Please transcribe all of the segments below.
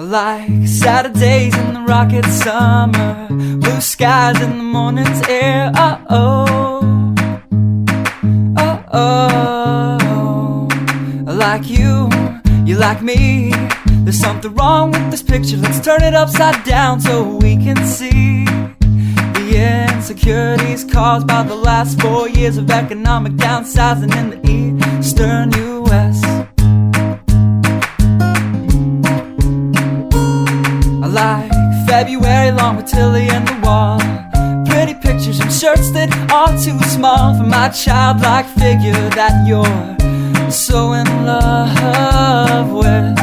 Like Saturdays in the rocket summer, blue skies in the morning's air. Oh, oh, oh. Like you like me. There's something wrong with this picture. Let's turn it upside down so we can see the insecurities caused by the last 4 years of economic downsizing in the eastern U.S. I like February long with Tilly and the wall, pretty pictures and shirts that are too small for my childlike figure that you're so in love with.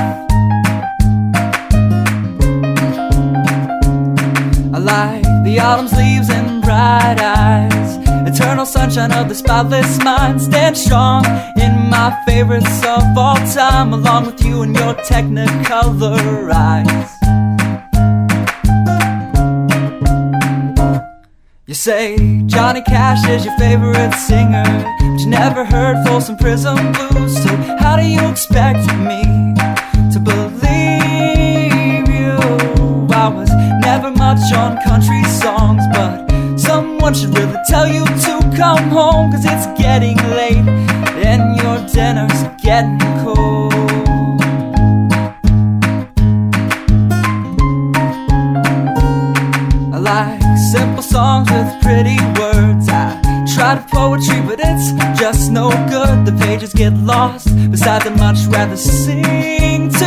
I like the autumn's leaves and bright eyes, eternal sunshine of the spotless mind. Stand strong in my favorites of all time, along with you and your technicolor eyes. You say Johnny Cash is your favorite singer, but you never heard Folsom Prison Blues. So how do you expect me to believe you? I was never much on country songs, but someone should really tell you to come home, 'cause it's getting late and your dinner's getting cold. I like simple songs with pretty words. I try to poetry, but it's just no good. The pages get lost. Besides, I'd much rather sing to